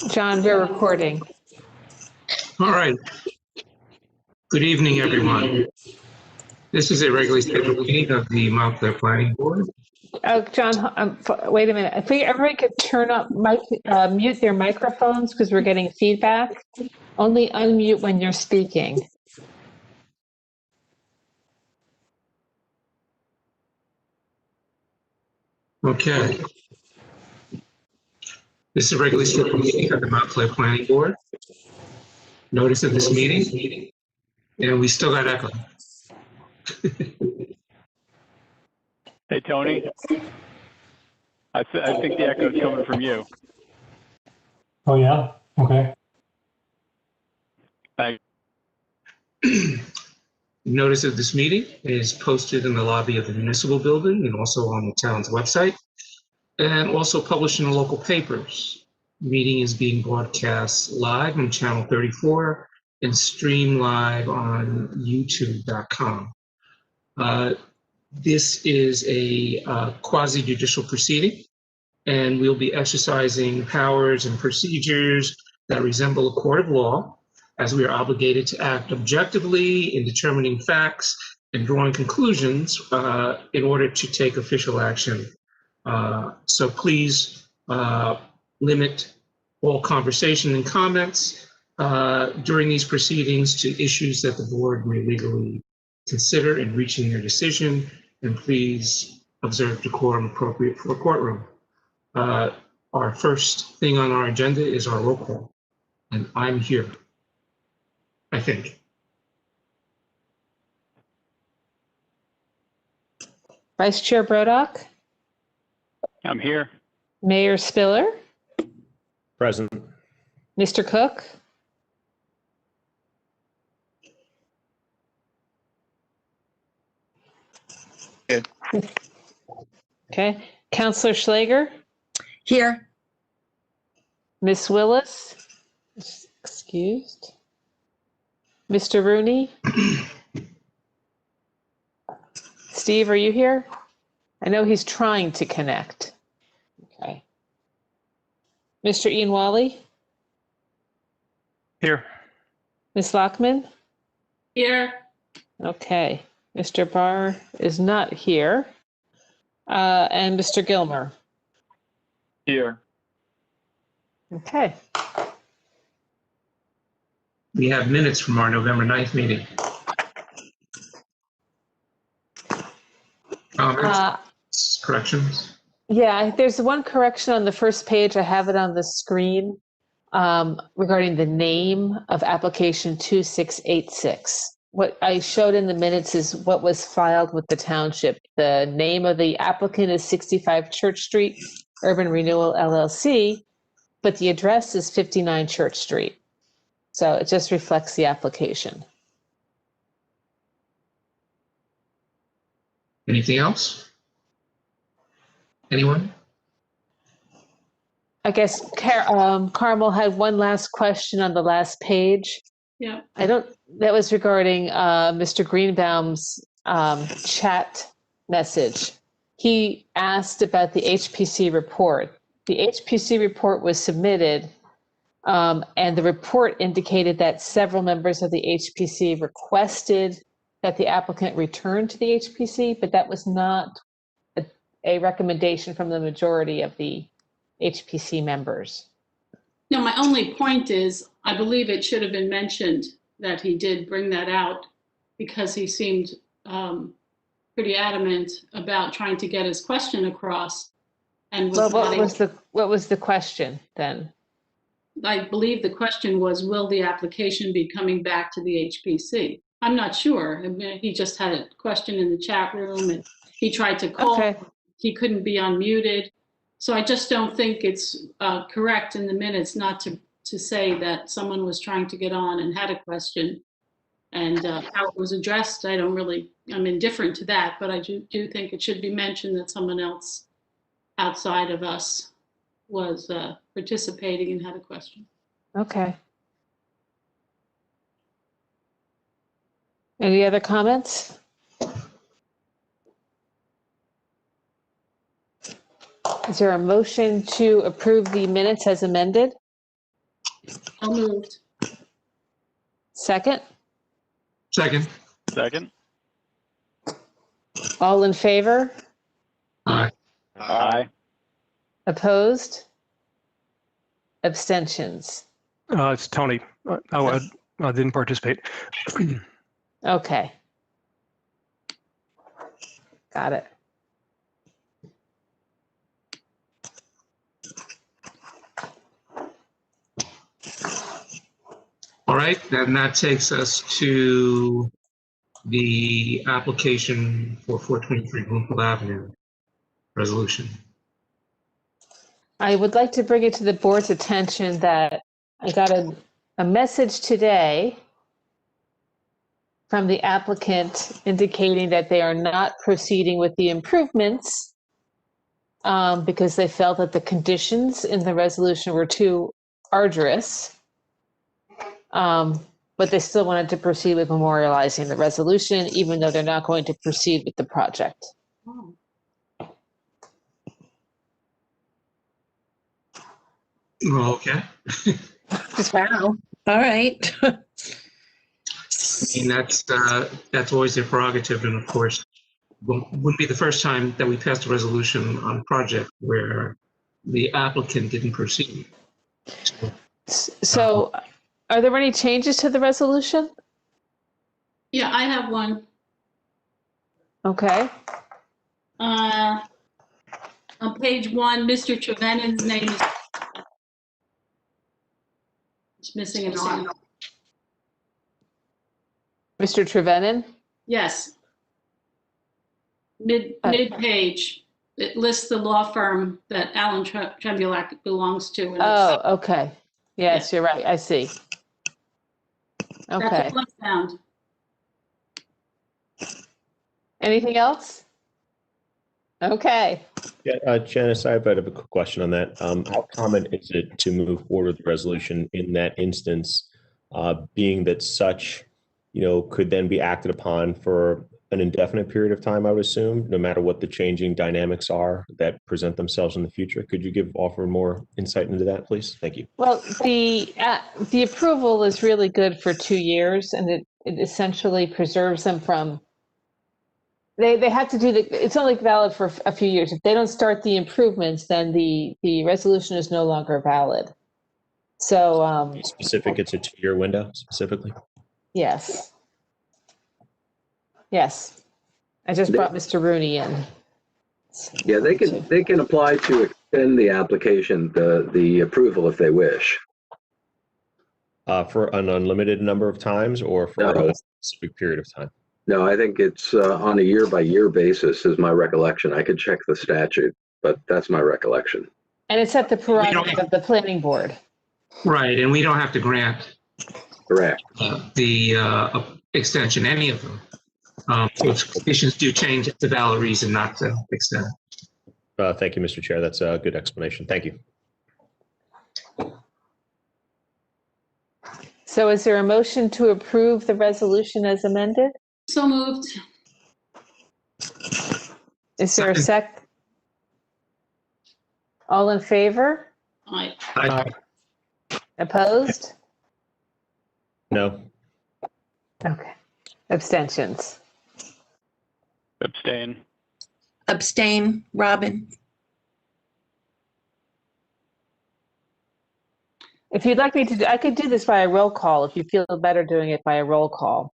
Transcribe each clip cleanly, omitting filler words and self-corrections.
John, we're recording. All right. Good evening, everyone. This is a regularly scheduled meeting of the Montclair Planning Board. Oh, John, wait a minute. I think everybody could mute their microphones because we're getting feedback. Only unmute when you're speaking. Okay. This is a regularly scheduled meeting of the Montclair Planning Board. Notice of this meeting, and we still got echo. Hey, Tony. I think the echo is coming from you. Oh, yeah? Okay. Thanks. Notice of this meeting is posted in the lobby of the municipal building and also on the town's website, and also published in the local papers. The meeting is being broadcast live on channel 34 and streamed live on youtube.com. This is a quasi-judicial proceeding, and we'll be exercising powers and procedures that resemble a court of law, as we are obligated to act objectively in determining facts and drawing conclusions in order to take official action. So please limit all conversation and comments during these proceedings to issues that the board may legally consider in reaching their decision, and please observe decorum appropriate for a courtroom. Our first thing on our agenda is our roll call, and I'm here, I think. Vice Chair Brodock, I'm here. Mayor Spiller, Present. Mr. Cook, okay, Councilor Schlager, Here. Miss Willis, excused, Mr. Rooney. Steve, are you here? I know he's trying to connect. Okay. Mr. Ian Wally, Here. Miss Lockman. Here. Okay, Mr. Barr is not here. And Mr. Gilmer. Here. Okay. We have minutes from our November 9th meeting. Comments, corrections? Yeah, there's one correction on the first page. I have it on the screen regarding the name of application 2686. What I showed in the minutes is what was filed with the township. The name of the applicant is 65 Church Street, Urban Renewal LLC, but the address is 59 Church Street. So it just reflects the application. Anything else? Anyone? I guess Carmel had one last question on the last page. Yeah. That was regarding Mr. Greenbaum's chat message. He asked about the HPC report. The HPC report was submitted, and the report indicated that several members of the HPC requested that the applicant return to the HPC, but that was not a recommendation from the majority of the HPC members. No, my only point is, I believe it should have been mentioned that he did bring that out because he seemed pretty adamant about trying to get his question across. And Well, what was the question then? I believe the question was, will the application be coming back to the HPC? I'm not sure. I mean, he just had a question in the chat room and he tried to call. Okay. He couldn't be unmuted. So I just don't think it's correct in the minutes not to say that someone was trying to get on and had a question. And how it was addressed, I'm indifferent to that, but I do think it should be mentioned that someone else outside of us was participating and had a question. Okay. Any other comments? Is there a motion to approve the minutes as amended? So moved. Second? Second. Second? All in favor? Aye. Aye. Opposed? Abstentions? It's Tony. I didn't participate. Okay. Got it. All right, then that takes us to the application for 423 Bloomfield Avenue resolution. I would like to bring it to the board's attention that I got a message today from the applicant indicating that they are not proceeding with the improvements because they felt that the conditions in the resolution were too arduous. But they still wanted to proceed with memorializing the resolution, even though they're not going to proceed with the project. Oh. Okay. Wow. All right. I mean, that's always their prerogative, and of course, wouldn't be the first time that we passed a resolution on a project where the applicant didn't proceed. So are there any changes to the resolution? Yeah, I have one. Okay. On page 1, Mr. Trevenan's name is it's missing an R. Mr. Trevenin? Yes. Mid-page, it lists the law firm that Alan Trembulac belongs to. And Oh, okay. Yes, you're right. I see. Okay. That's what I found. Anything else? Okay. Yeah, Janice, I have a quick question on that. How common is it to move forward with the resolution in that instance, being that such, could then be acted upon for an indefinite period of time, I would assume, no matter what the changing dynamics are that present themselves in the future? Could you offer more insight into that, please? Thank you. Well, the approval is really good for 2 years, and it essentially preserves them from. They have to do it's only valid for a few years. If they don't start the improvements, then the resolution is no longer valid. So Specific, it's a 2-year window specifically? yes. Yes. I just brought Mr. Rooney in. Yeah, they can apply to extend the application, the approval if they wish. For an unlimited number of times or for No. a specific period of time? No, I think it's on a year-by-year basis is my recollection. I could check the statute, but that's my recollection. And it's at the prerogative of the planning board. Right, and we don't have to grant Correct. the extension, any of them. If conditions do change, it's a valid reason not to extend. Thank you, Mr. Chair. That's a good explanation. Thank you. So is there a motion to approve the resolution as amended? So moved. Is there a sec? All in favor? Aye. Opposed? No. Okay. Abstentions? Abstain. Abstain, Robin. If you'd like me to, I could do this by a roll call if you feel better doing it by a roll call.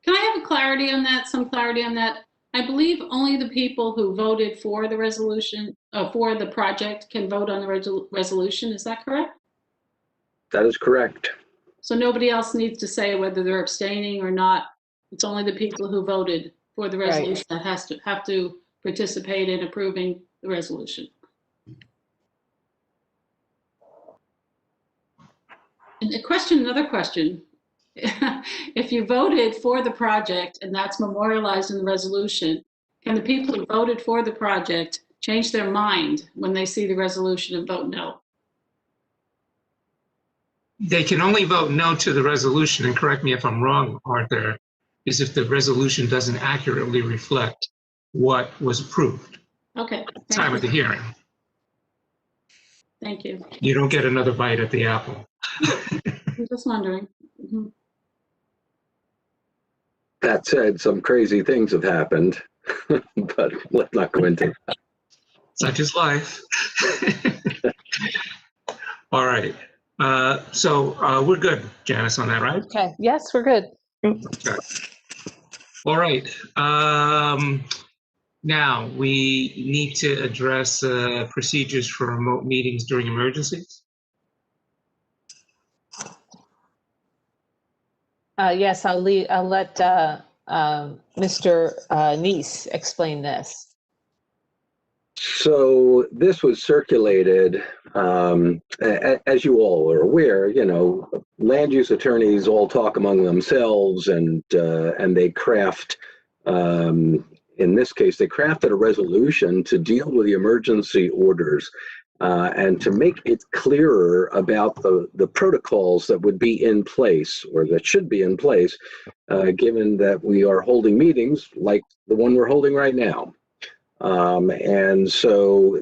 Can I have some clarity on that? I believe only the people who voted for the resolution, for the project can vote on the resolution. Is that correct? That is correct. So nobody else needs to say whether they're abstaining or not. It's only the people who voted for the resolution that have to participate in approving the resolution. And another question. If you voted for the project and that's memorialized in the resolution, can the people who voted for the project change their mind when they see the resolution and vote no? They can only vote no to the resolution, and correct me if I'm wrong, Arthur, is if the resolution doesn't accurately reflect what was approved Okay. at the time of the hearing. Thank you. You don't get another bite at the apple. I'm just wondering. Mhm. That said, some crazy things have happened, but let's not go into that. Such is life. All right. So we're good, Janice, on that, right? Okay, yes, we're good. Okay. All right. Now we need to address procedures for remote meetings during emergencies. Yes, I'll let Mr. Neese explain this. So this was circulated, as you all are aware, land use attorneys all talk among themselves and they craft, in this case, they crafted a resolution to deal with the emergency orders and to make it clearer about the protocols that would be in place or that should be in place, given that we are holding meetings like the one we're holding right now. And so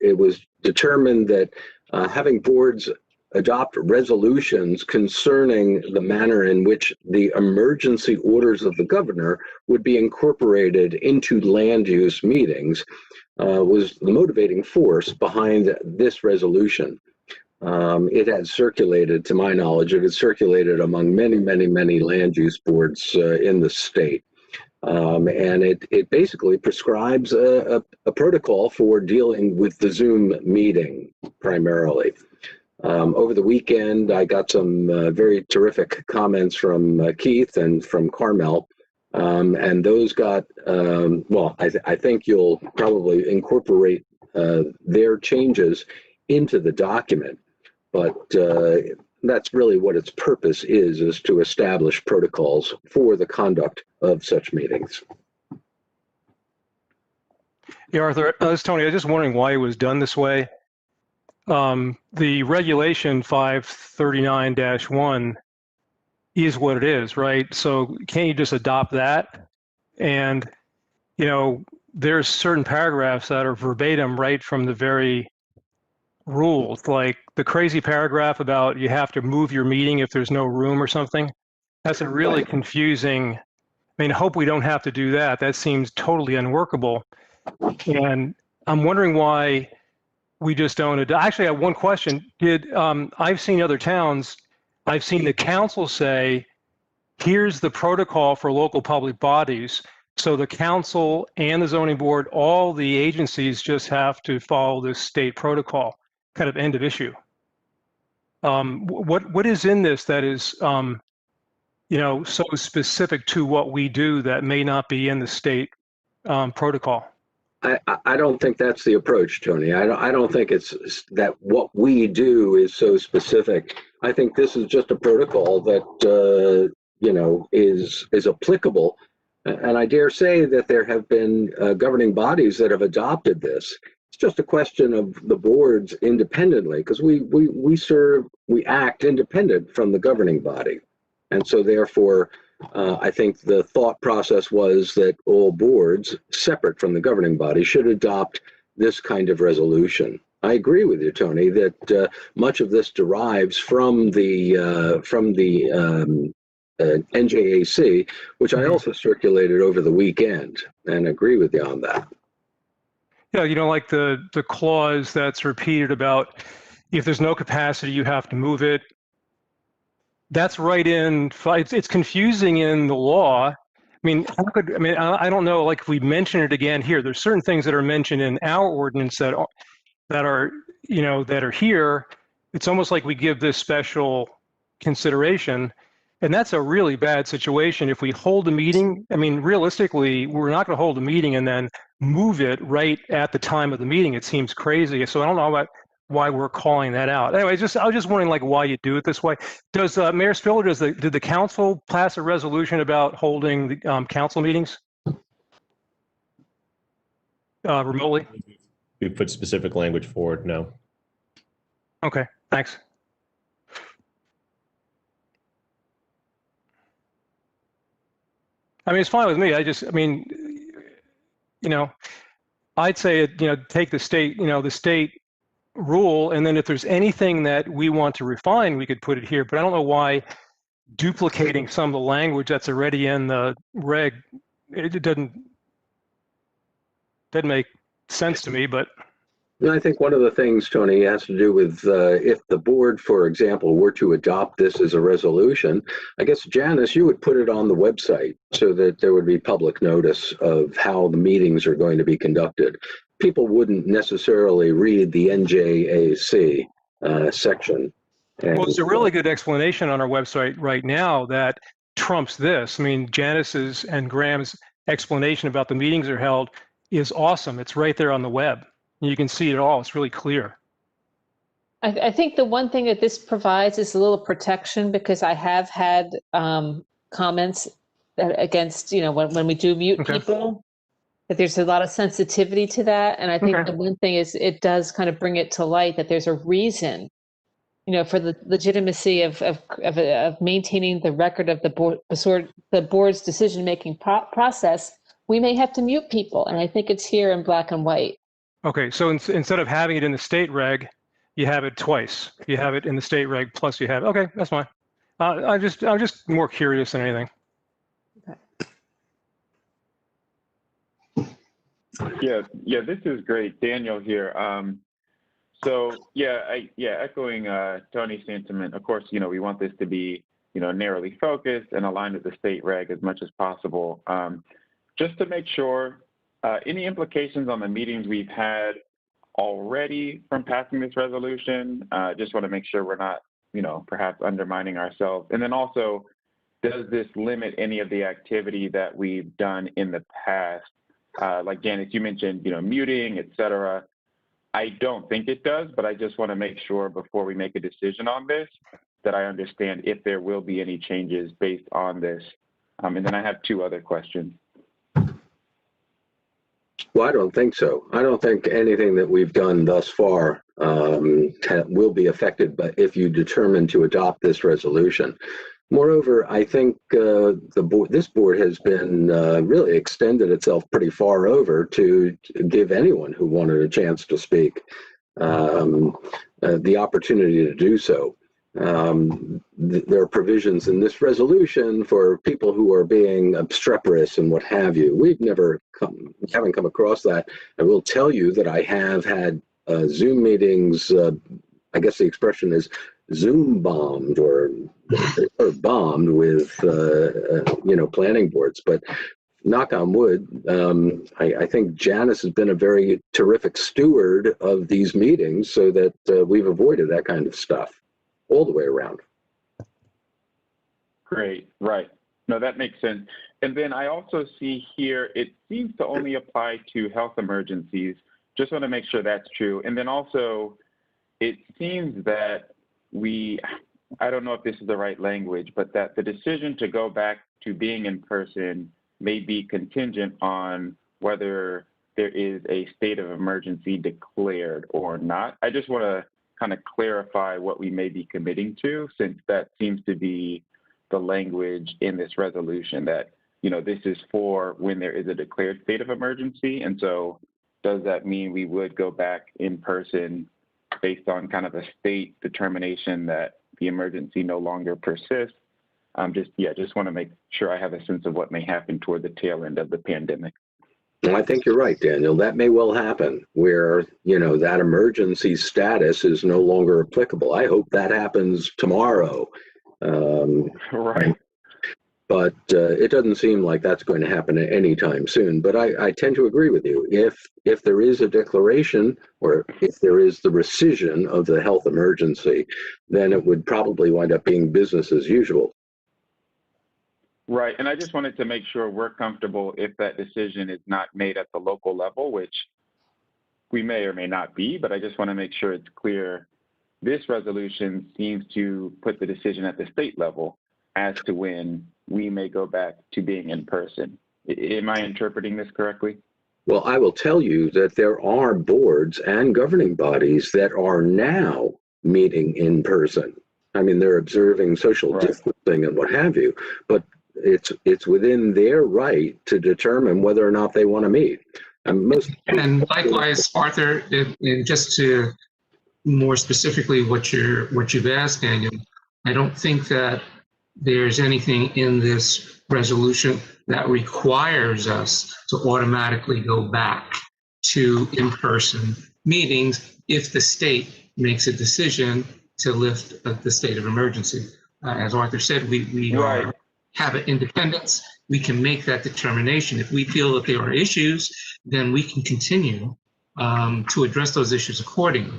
it was determined that having boards adopt resolutions concerning the manner in which the emergency orders of the governor would be incorporated into land use meetings was the motivating force behind this resolution. It had circulated, to my knowledge, it had circulated among many, many, many land use boards in the state. And it basically prescribes a protocol for dealing with the Zoom meeting primarily. Over the weekend, I got some very terrific comments from Keith and from Carmel, and those got, well, I think you'll probably incorporate their changes into the document, but that's really what its purpose is to establish protocols for the conduct of such meetings. Yeah, Arthur, this is Tony. I was just wondering why it was done this way. The regulation 539-1 is what it is, right? So can't you just adopt that? And, there's certain paragraphs that are verbatim right from the very rules, like the crazy paragraph about you have to move your meeting if there's no room or something. That's a really confusing. I mean, I hope we don't have to do that. That seems totally unworkable. And I'm wondering why we just don't. Actually, I have one question. I've seen other towns, I've seen the council say, here's the protocol for local public bodies. So the council and the zoning board, all the agencies just have to follow this state protocol, kind of end of issue. What is in this that is, so specific to what we do that may not be in the state protocol? I don't think that's the approach, Tony. I don't think it's that what we do is so specific. I think this is just a protocol that is applicable, and I dare say that there have been governing bodies that have adopted this. It's just a question of the boards independently, because we act independent from the governing body, and so therefore. I think the thought process was that all boards, separate from the governing body, should adopt this kind of resolution. I agree with you, Tony, that much of this derives from the NJAC, which I also circulated over the weekend, and agree with you on that. Yeah, like the clause that's repeated about if there's no capacity, you have to move it. That's right in. It's confusing in the law. I mean, I don't know. Like if we mention it again here, there's certain things that are mentioned in our ordinance that are here. It's almost like we give this special consideration, and that's a really bad situation. If we hold a meeting, I mean, realistically, we're not going to hold a meeting and then move it right at the time of the meeting. It seems crazy. So I don't know why we're calling that out. Anyway, I was just wondering like why you do it this way. Does Mayor Spiller, did the council pass a resolution about holding the council meetings remotely? We put specific language forward, no. Okay, thanks. I mean, it's fine with me. I'd say, take the state, the state rule. And then if there's anything that we want to refine, we could put it here. But I don't know why duplicating some of the language that's already in the reg, it doesn't make sense to me, but. And I think one of the things, Tony, has to do with if the board, for example, were to adopt this as a resolution, I guess, Janice, you would put it on the website so that there would be public notice of how the meetings are going to be conducted. People wouldn't necessarily read the NJAC section. Well, there's a really good explanation on our website right now that trumps this. I mean, Janice's and Graham's explanation about the meetings are held is awesome. It's right there on the web. You can see it all. It's really clear. I think the one thing that this provides is a little protection, because I have had comments against, when we do mute people, that there's a lot of sensitivity to that. And I think the one thing is it does kind of bring it to light that there's a reason, for the legitimacy of maintaining the record of the board's decision-making process. We may have to mute people, and I think it's here in black and white. Okay, so instead of having it in the state reg, you have it twice. You have it in the state reg, plus you have, okay, that's fine. I'm just more curious than anything. Yeah, this is great. Daniel here. Echoing Tony's sentiment, of course, we want this to be, narrowly focused and aligned with the state reg as much as possible. Just to make sure, any implications on the meetings we've had already from passing this resolution? Just want to make sure we're not, perhaps undermining ourselves. And then also, does this limit any of the activity that we've done in the past? Like Janice, you mentioned, muting, et cetera. I don't think it does, but I just want to make sure before we make a decision on this that I understand if there will be any changes based on this. And then I have two other questions. Well, I don't think so. I don't think anything that we've done thus far will be affected if you determine to adopt this resolution. Moreover, I think this board has been really extended itself pretty far over to give anyone who wanted a chance to speak the opportunity to do so. There are provisions in this resolution for people who are being obstreperous and what have you. We haven't come across that. I will tell you that I have had Zoom meetings, I guess the expression is Zoom bombed or bombed with, planning boards. But knock on wood, I think Janice has been a very terrific steward of these meetings so that we've avoided that kind of stuff all the way around. Great, right. No, that makes sense. And then I also see here, it seems to only apply to health emergencies. Just want to make sure that's true. And then also, it seems that I don't know if this is the right language, but that the decision to go back to being in person may be contingent on whether there is a state of emergency declared or not. I just want to kind of clarify what we may be committing to, since that seems to be the language in this resolution that, this is for when there is a declared state of emergency. And so does that mean we would go back in person based on kind of a state determination that the emergency no longer persists? Just want to make sure I have a sense of what may happen toward the tail end of the pandemic. Well, I think you're right, Daniel. That may well happen where, that emergency status is no longer applicable. I hope that happens tomorrow. Right. But it doesn't seem like that's going to happen anytime soon. But I tend to agree with you. If there is a declaration or if there is the rescission of the health emergency, then it would probably wind up being business as usual. Right, and I just wanted to make sure we're comfortable if that decision is not made at the local level, which we may or may not be, but I just want to make sure it's clear. This resolution seems to put the decision at the state level as to when we may go back to being in person. Am I interpreting this correctly? Well, I will tell you that there are boards and governing bodies that are now meeting in person. I mean, they're observing social distancing and what have you, but it's within their right to determine whether or not they want to meet. And likewise, Arthur, just to more specifically what you've asked, Daniel, I don't think that there's anything in this resolution that requires us to automatically go back to in-person meetings if the state makes a decision to lift the state of emergency. As Arthur said, we Right. have an independence. We can make that determination. If we feel that there are issues, then we can continue to address those issues accordingly.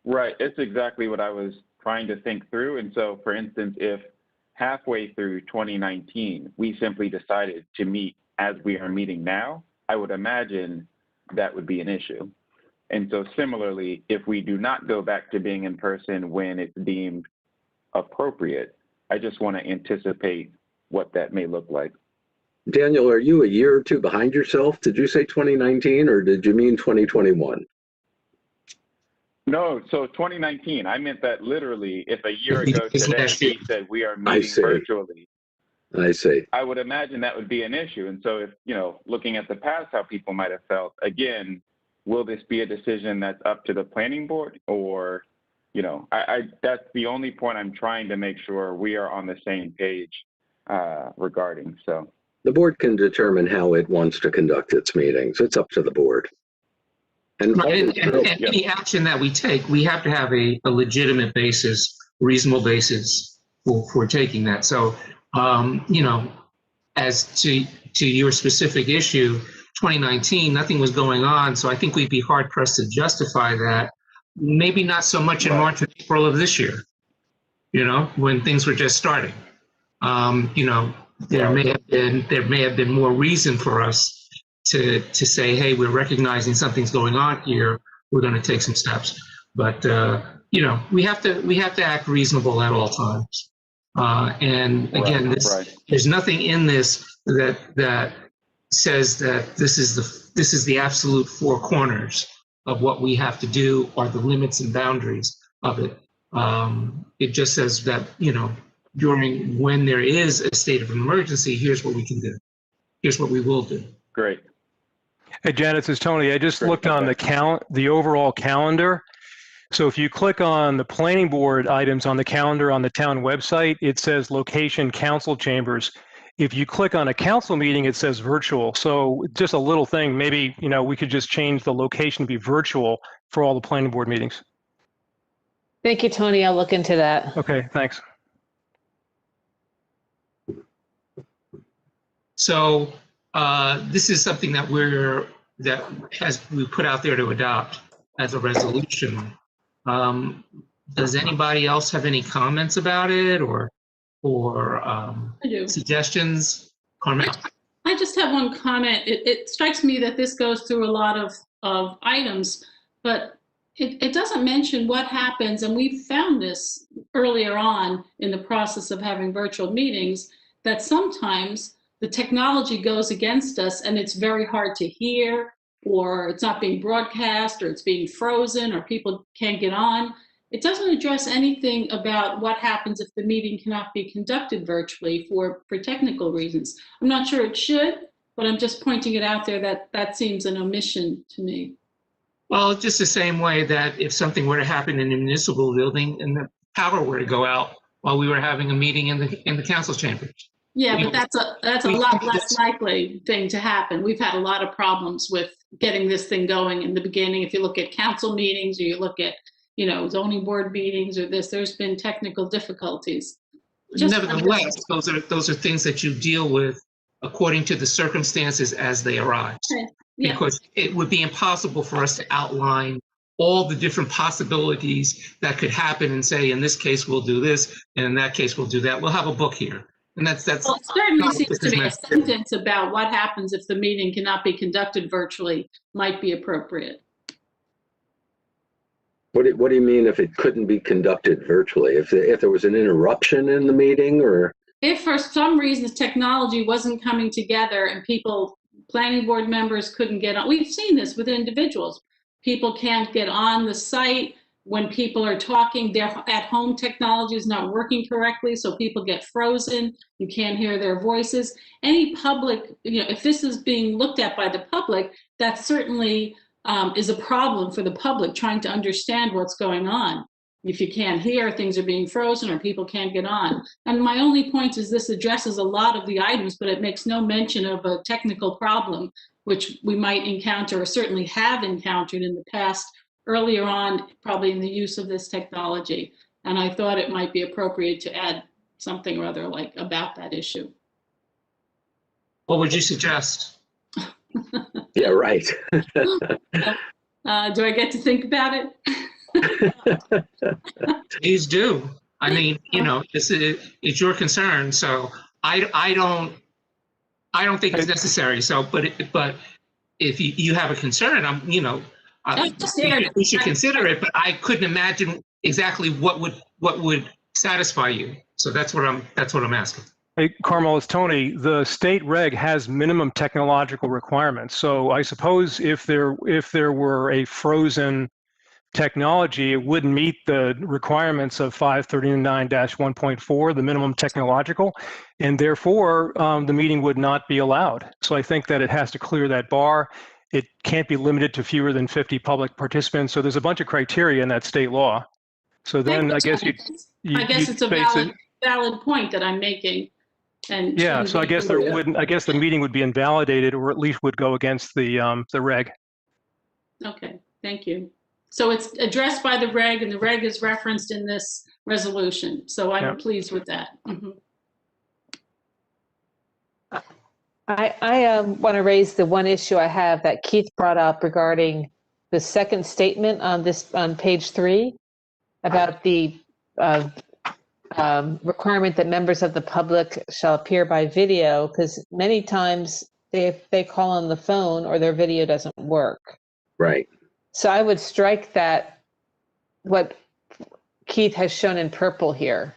Right. It's exactly what I was trying to think through. And so, for instance, if halfway through 2019, we simply decided to meet as we are meeting now, I would imagine that would be an issue. And so similarly, if we do not go back to being in person when it's deemed appropriate, I just want to anticipate what that may look like. Daniel, are you a year or two behind yourself? Did you say 2019 or did you mean 2021? No, so 2019, I meant that literally if a year ago today we said we are meeting virtually, I see. I would imagine that would be an issue. And so if, looking at the past, how people might have felt, again, will this be a decision that's up to the planning board or, that's the only point I'm trying to make sure we are on the same page regarding, so. The board can determine how it wants to conduct its meetings. It's up to the board. And any action that we take, we have to have a legitimate basis, reasonable basis for taking that. So, as to your specific issue, 2019, nothing was going on. So I think we'd be hard pressed to justify that. Maybe not so much in March or April of this year, when things were just starting. There may have been more reason for us to say, hey, we're recognizing something's going on here. We're going to take some steps. But we have to act reasonable at all times. And again, there's nothing in this that says that this is the absolute four corners of what we have to do or the limits and boundaries of it. It just says that during when there is a state of emergency, here's what we can do. Here's what we will do. Great. Hey, Janet, this is Tony. I just looked on the overall calendar. So if you click on the planning board items on the calendar on the town website, it says location council chambers. If you click on a council meeting, it says virtual. So just a little thing, maybe, we could just change the location to be virtual for all the planning board meetings. Thank you, Tony. I'll look into that. Okay, thanks. So this is something that we put out there to adopt as a resolution. Does anybody else have any comments about it or suggestions? Carmen? I just have one comment. It strikes me that this goes through a lot of items, but it doesn't mention what happens, and we found this earlier on in the process of having virtual meetings, that sometimes the technology goes against us and it's very hard to hear, or it's not being broadcast, or it's being frozen, or people can't get on. It doesn't address anything about what happens if the meeting cannot be conducted virtually for technical reasons. I'm not sure it should, but I'm just pointing it out there that seems an omission to me. Well, it's just the same way that if something were to happen in a municipal building and the power were to go out while we were having a meeting in the council chambers. Yeah, but that's a lot less likely thing to happen. We've had a lot of problems with getting this thing going in the beginning. If you look at council meetings, or you look at, zoning board meetings, or there's been technical difficulties. Nevertheless, those are things that you deal with according to the circumstances as they arise. Okay. Yeah. Because it would be impossible for us to outline all the different possibilities that could happen and say, in this case, we'll do this, and in that case, we'll do that. We'll have a book here. And that's well, it certainly seems to be a sentence about what happens if the meeting cannot be conducted virtually might be appropriate. What do you mean if it couldn't be conducted virtually? If there was an interruption in the meeting, or? If for some reason technology wasn't coming together and planning board members couldn't get on. We've seen this with individuals. People can't get on the site. When people are talking, their at-home technology is not working correctly, so people get frozen. You can't hear their voices. Any public, if this is being looked at by the public, that's certainly is a problem for the public trying to understand what's going on. If you can't hear, things are being frozen or people can't get on. And my only point is this addresses a lot of the items, but it makes no mention of a technical problem, which we might encounter or certainly have encountered in the past, earlier on, probably in the use of this technology. And I thought it might be appropriate to add something rather like about that issue. What would you suggest? Yeah, right. Do I get to think about it? Please do. I mean, this it's your concern, so I don't think it's necessary. So, but if you have a concern, we should consider it. But I couldn't imagine exactly what would satisfy you. So that's what I'm asking. Hey, Carmel, it's Tony. The state reg has minimum technological requirements. So I suppose if there were a frozen technology, it wouldn't meet the requirements of 539-1.4, the minimum technological, and therefore the meeting would not be allowed. So I think that it has to clear that bar. It can't be limited to fewer than 50 public participants. So there's a bunch of criteria in that state law. So then I guess it's a valid point that I'm making. And yeah, so I guess the meeting would be invalidated, or at least would go against the reg. Okay, thank you. So it's addressed by the reg, and the reg is referenced in this resolution. So I'm pleased with that. Mm-hmm. I want to raise the one issue I have that Keith brought up regarding the second statement on page 3 about the requirement that members of the public shall appear by video, because many times they call on the phone or their video doesn't work. Right. So I would strike that, what Keith has shown in purple here.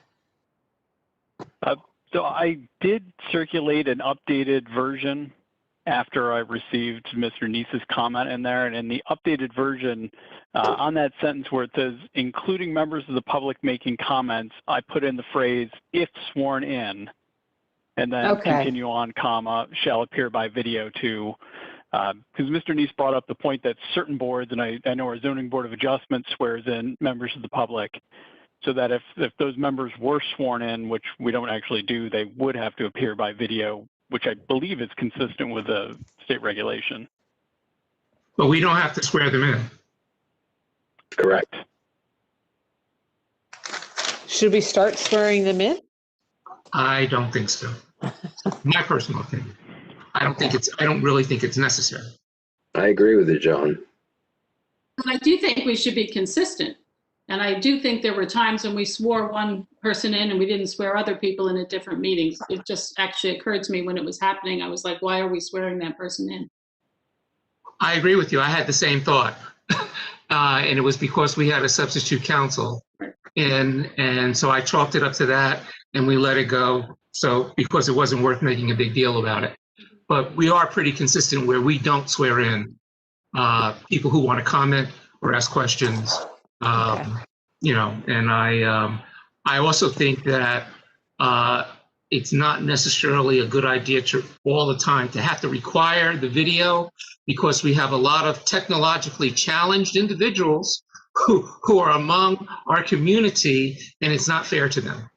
So I did circulate an updated version after I received Mr. Neese's comment in there. And in the updated version, on that sentence where it says, including members of the public making comments, I put in the phrase, if sworn in, and then continue on, comma, shall appear by video to, because Mr. Neese brought up the point that certain boards, and I know our Zoning Board of Adjustment swears in members of the public, so that if those members were sworn in, which we don't actually do, they would have to appear by video, which I believe is consistent with the state regulation. But we don't have to swear them in. Correct. Should we start swearing them in? I don't think so. My personal opinion. I don't really think it's necessary. I agree with you, John. But I do think we should be consistent. And I do think there were times when we swore one person in and we didn't swear other people in at different meetings. It just actually occurred to me when it was happening. I was like, why are we swearing that person in? I agree with you. I had the same thought. And it was because we had a substitute counsel. And so I chalked it up to that and we let it go. So because it wasn't worth making a big deal about it. But we are pretty consistent where we don't swear in people who want to comment or ask questions. And I also think that it's not necessarily a good idea to all the time to have to require the video, because we have a lot of technologically challenged individuals who are among our community, and it's not fair to them.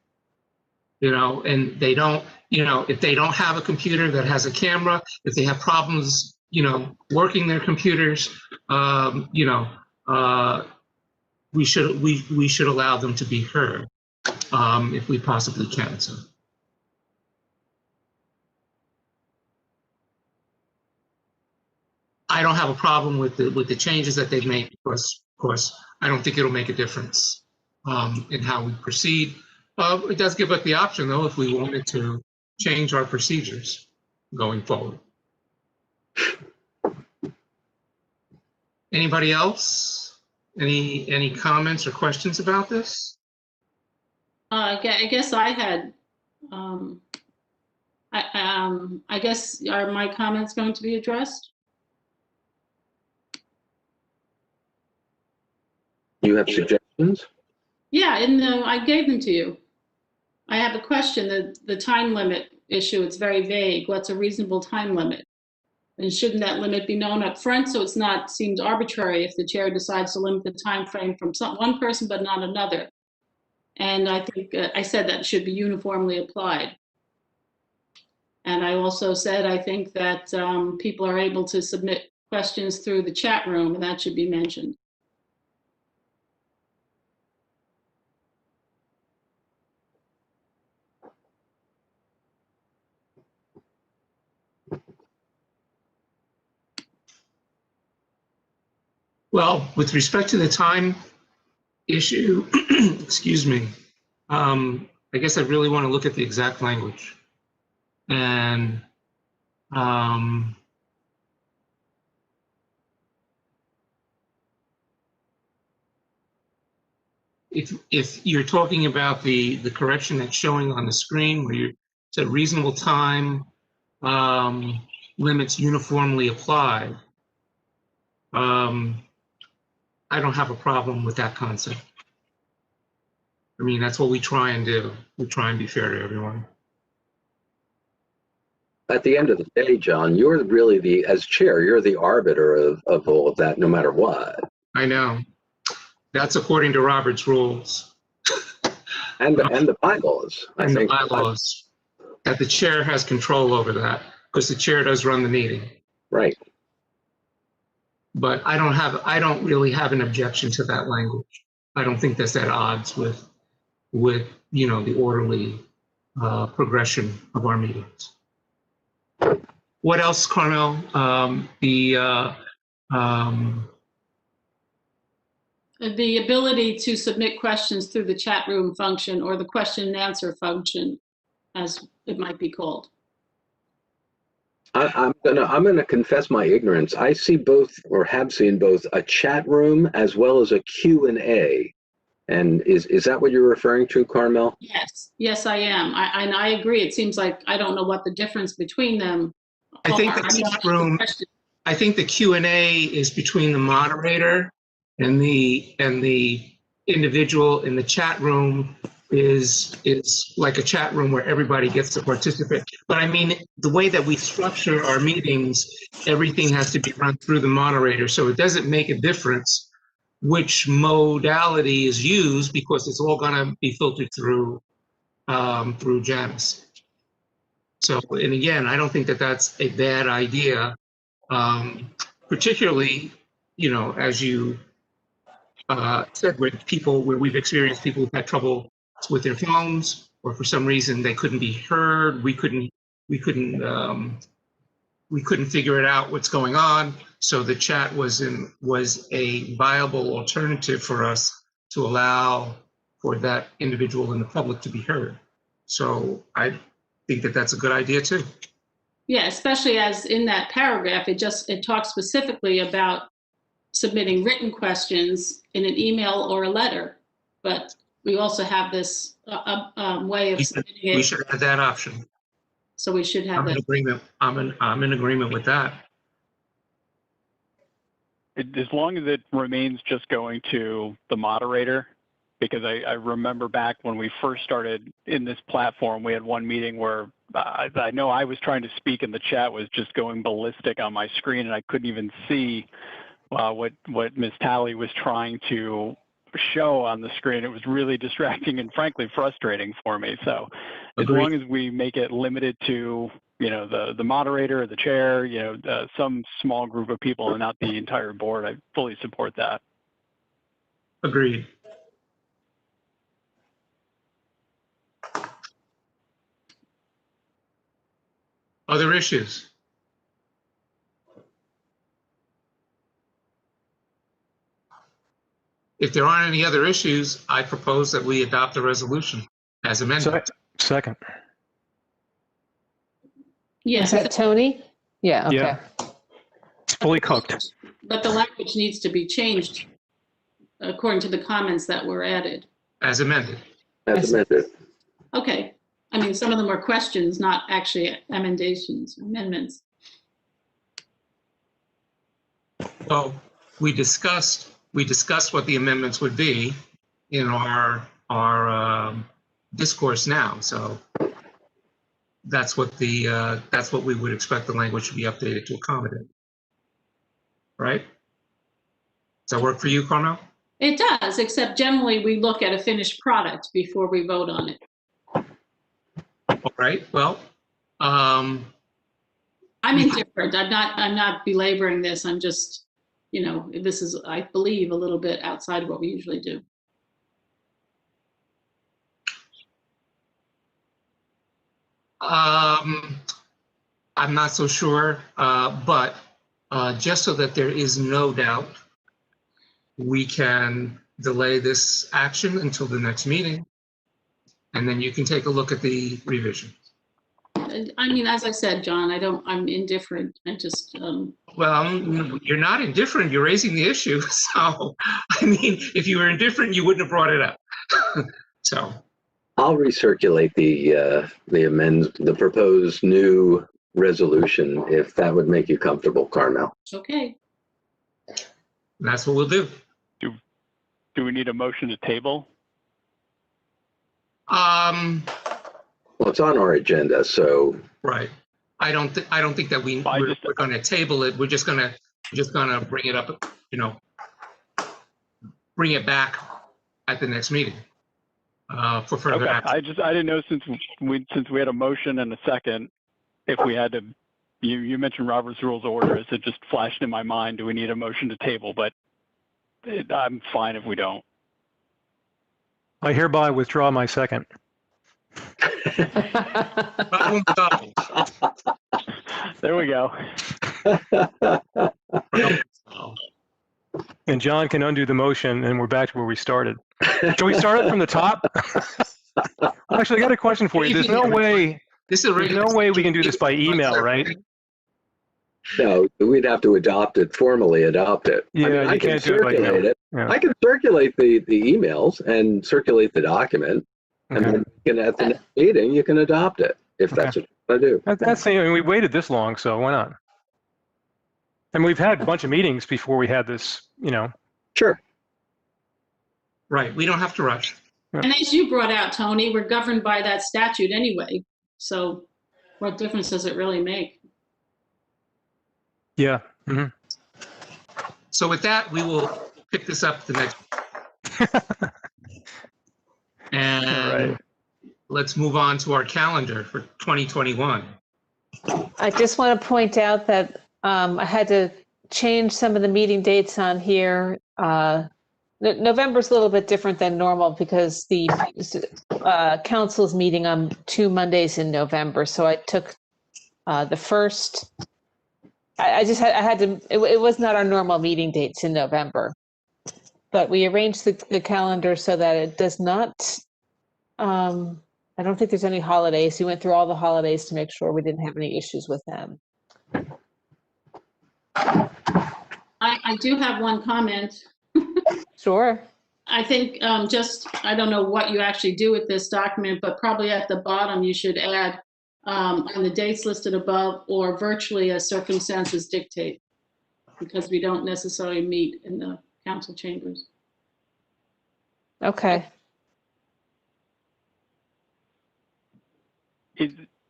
And they don't, if they don't have a computer that has a camera, if they have problems, working their computers, we should allow them to be heard if we possibly can. So. I don't have a problem with the changes that they've made, because, of course, I don't think it'll make a difference in how we proceed. It does give us the option, though, if we wanted to change our procedures going forward. Anybody else? Any comments or questions about this? I guess I had. I guess, are my comments going to be addressed? You have suggestions? Yeah, I gave them to you. I have a question, the time limit issue, it's very vague. What's a reasonable time limit? And shouldn't that limit be known up front so it's not seems arbitrary if the chair decides to limit the time frame from one person but not another? And I think I said that should be uniformly applied. And I also said I think that people are able to submit questions through the chat room, and that should be mentioned. Well, with respect to the time issue, excuse me, I guess I really want to look at the exact language. And if you're talking about the correction that's showing on the screen where you said reasonable time limits uniformly applied, I don't have a problem with that concept. I mean, that's what we try and do. We try and be fair to everyone. At the end of the day, John, you're really as chair, you're the arbiter of all of that, no matter what. I know. That's according to Robert's rules. And the bylaws. And the bylaws. That the chair has control over that, because the chair does run the meeting. Right. But I don't really have an objection to that language. I don't think that's at odds with you know, the orderly progression of our meetings. What else, Carmel? The ability to submit questions through the chat room function or the question and answer function, as it might be called. I'm gonna confess my ignorance. I see both, or have seen both, a chat room as well as a Q&A. And is that what you're referring to, Carmel? Yes, I am. And I agree. It seems like I don't know what the difference between them are. I think the chat room. I think the Q&A is between the moderator and the individual in the chat room is like a chat room where everybody gets to participate. But I mean, the way that we structure our meetings, everything has to be run through the moderator. So it doesn't make a difference which modality is used because it's all going to be filtered through Janice. So, and again, I don't think that that's a bad idea, particularly, you know, as you said, with people where we've experienced people who've had trouble with their phones, or for some reason they couldn't be heard. We couldn't figure it out what's going on. So the chat was a viable alternative for us to allow for that individual in the public to be heard. So I think that that's a good idea too. Yeah, especially as in that paragraph, it talks specifically about submitting written questions in an email or a letter, but we also have this way of submitting it. We should have that option. So we should have I'm in agreement. I'm in agreement with that. As long as it remains just going to the moderator, because I remember back when we first started in this platform, we had one meeting where I know I was trying to speak and the chat was just going ballistic on my screen and I couldn't even see what Ms. Talley was trying to show on the screen. It was really distracting and frankly frustrating for me. So as long as we make it limited to, you know, the moderator or the chair, you know, some small group of people and not the entire board, I fully support that. Agreed. Other issues? If there aren't any other issues, I propose that we adopt the resolution as amended. Second. Yes. Is that Tony? Yeah, okay. Yeah. It's fully cooked. But the language needs to be changed according to the comments that were added. As amended. As amended. Okay. I mean, some of them were questions, not actually amendments. Well, we discussed what the amendments would be in our discourse now. So that's what we would expect the language to be updated to accommodate. Right? Does that work for you, Carmel? It does, except generally we look at a finished product before we vote on it. All right, well, I'm indifferent. I'm not belaboring this. I'm just, this is, I believe, a little bit outside of what we usually do. I'm not so sure, but just so that there is no doubt, we can delay this action until the next meeting, and then you can take a look at the revision. I mean, as I said, John, I'm indifferent. I just, Well, you're not indifferent, you're raising the issue. So, I mean, if you were indifferent, you wouldn't have brought it up. So. I'll recirculate the proposed new resolution if that would make you comfortable, Carmel. okay. That's what we'll do. Do we need a motion to table? Well, it's on our agenda, so. Right. I don't think that we're going to table it. We're just going to bring it up, bring it back at the next meeting for further action. I didn't know since we had a motion and a second, if we had to. You mentioned Robert's Rules of Order. It just flashed in my mind. Do we need a motion to table? But I'm fine if we don't. I hereby withdraw my second. There we go. And John can undo the motion, and we're back to where we started. Shall we start it from the top? Actually, I got a question for you. There's no way we can do this by email, right? No, we'd have to formally adopt it. Yeah, I can circulate it. Yeah. I can circulate the emails and circulate the document, and then at the next meeting you can adopt it if that's what you want to do. That's saying, I mean, we waited this long, so why not? And we've had a bunch of meetings before we had this, Sure. Right. We don't have to rush. And as you brought out, Tony, we're governed by that statute anyway. So what difference does it really make? Yeah. Mm-hmm. So with that, we will pick this up the next. And let's move on to our calendar for 2021. I just want to point out that I had to change some of the meeting dates on here. November's a little bit different than normal because the council's meeting on 2 Mondays in November. So I took the first. I had to. It was not our normal meeting dates in November, but we arranged the calendar so that it does not. I don't think there's any holidays. We went through all the holidays to make sure we didn't have any issues with them. I do have one comment. Sure. I think I don't know what you actually do with this document, but probably at the bottom you should add on the dates listed above or virtually as circumstances dictate, because we don't necessarily meet in the council chambers. Okay.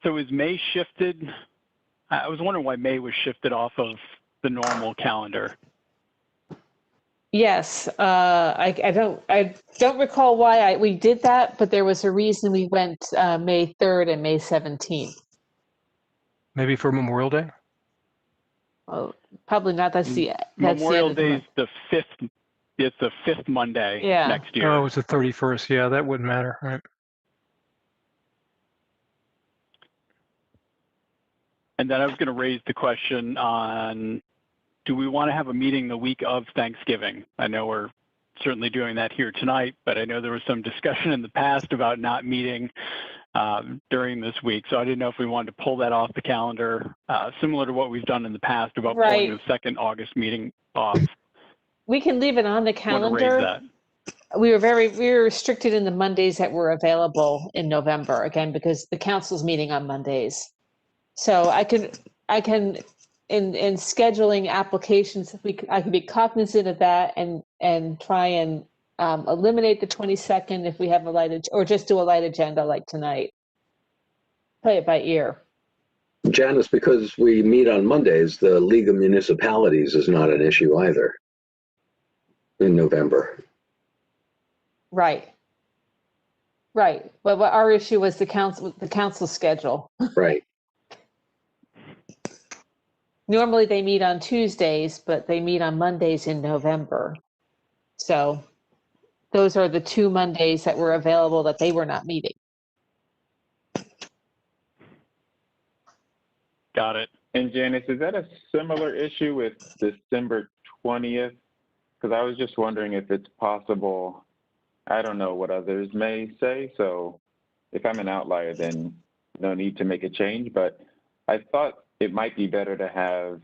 So is May shifted? I was wondering why May was shifted off of the normal calendar. Yes, I don't recall why we did that, but there was a reason we went May 3rd and May 17th. Maybe for Memorial Day? Well, probably not. That's Memorial Day is the 5th. It's the 5th Monday next year. Oh, it's the 31st. Yeah, that wouldn't matter, right? And then I was going to raise the question on, do we want to have a meeting the week of Thanksgiving? I know we're certainly doing that here tonight, but I know there was some discussion in the past about not meeting during this week. So I didn't know if we wanted to pull that off the calendar, similar to what we've done in the past about pulling the second August meeting off. We can leave it on the calendar. Raise that. We were restricted in the Mondays that were available in November, again, because the council's meeting on Mondays. So I can in scheduling applications, I could be cognizant of that and try and eliminate the 22nd if we have a light, or just do a light agenda like tonight. play it by ear. Janice, because we meet on Mondays, the League of Municipalities is not an issue either in November. Right. Right. But what our issue was the council schedule. Right. Normally they meet on Tuesdays, but they meet on Mondays in November. So those are the 2 Mondays that were available that they were not meeting. Got it. And Janice, is that a similar issue with December 20th? Because I was just wondering if it's possible. I don't know what others may say, so if I'm an outlier, then no need to make a change. But I thought it might be better to have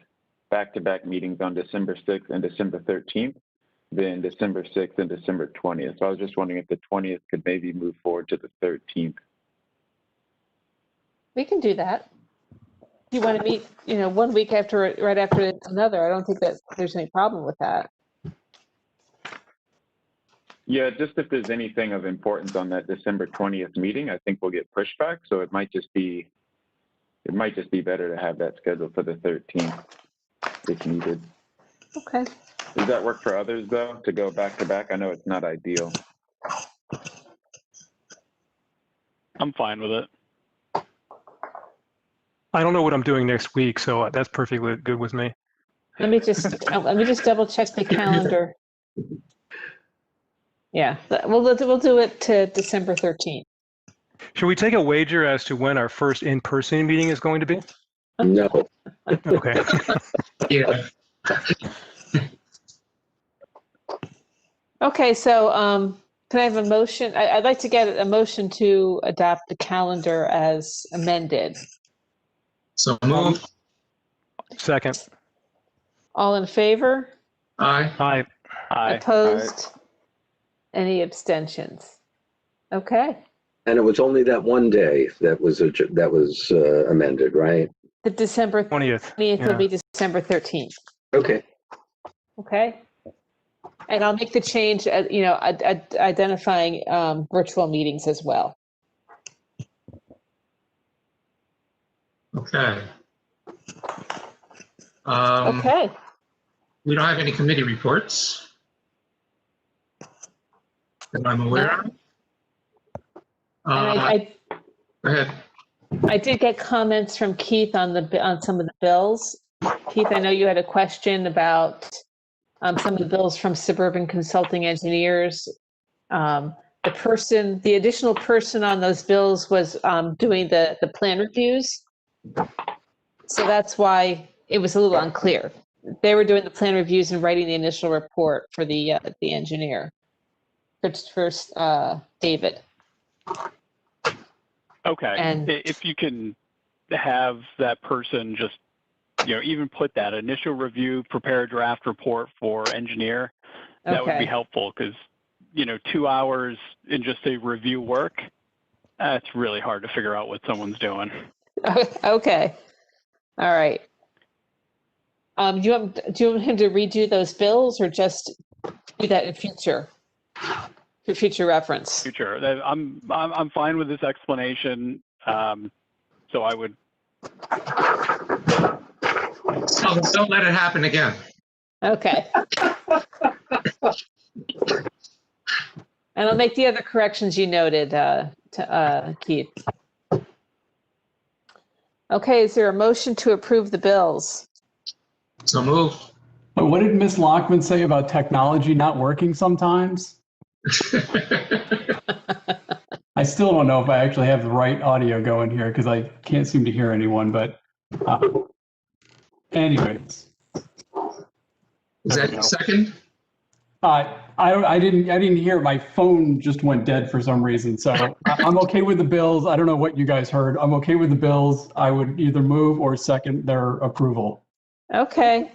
back-to-back meetings on December 6th and December 13th than December 6th and December 20th. So I was just wondering if the 20th could maybe move forward to the 13th. We can do that. If you want to meet, 1 week after, right after another, I don't think that there's any problem with that. Yeah, just if there's anything of importance on that December 20th meeting, I think we'll get pushback. So it might just be better to have that scheduled for the 13th if needed. Okay. Does that work for others though, to go back to back? I know it's not ideal. I'm fine with it. I don't know what I'm doing next week, so that's perfectly good with me. Let me just double check the calendar. Yeah, we'll do it to December 13th. Should we take a wager as to when our first in-person meeting is going to be? No. Okay. Yeah. Okay, so can I have a motion? I'd like to get a motion to adopt the calendar as amended. So move. Second. All in favor? Aye. Aye. Aye. Opposed? Any abstentions? Okay. And it was only that one day that was amended, right? The December 20th. 20th will be December 13th. Okay. Okay. And I'll make the change, identifying virtual meetings as well. Okay. Okay. We don't have any committee reports that I'm aware of. And Go ahead. I did get comments from Keith on some of the bills. Keith, I know you had a question about some of the bills from Suburban Consulting Engineers. The additional person on those bills was doing the plan reviews. So that's why it was a little unclear. They were doing the plan reviews and writing the initial report for the engineer, for David. Okay. And if you can have that person just, even put that initial review, prepare a draft report for engineer, that would be helpful because, 2 hours in just a review work, that's really hard to figure out what someone's doing. Okay. All right. Do you want him to redo those bills or just do that in future? For future reference. Future. I'm fine with this explanation. So I would. So don't let it happen again. Okay. And I'll make the other corrections you noted, Keith. Okay, is there a motion to approve the bills? So move. What did Ms. Lockman say about technology not working sometimes? I still don't know if I actually have the right audio going here because I can't seem to hear anyone, but anyways. Is that your second? I didn't hear. My phone just went dead for some reason. So I'm okay with the bills. I don't know what you guys heard. I'm okay with the bills. I would either move or second their approval. Okay.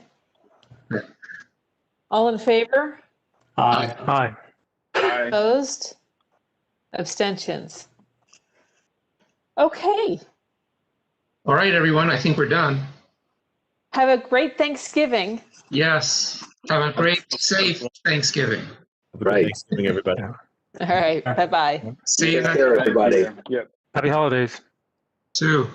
All in favor? Aye. Aye. Opposed? Abstentions? Okay. All right, everyone. I think we're done. Have a great Thanksgiving. Yes. Have a great, safe Thanksgiving. Have a good Thanksgiving, everybody. All right. Bye-bye. See you Take next care, everybody. Yep. Happy holidays. Sue.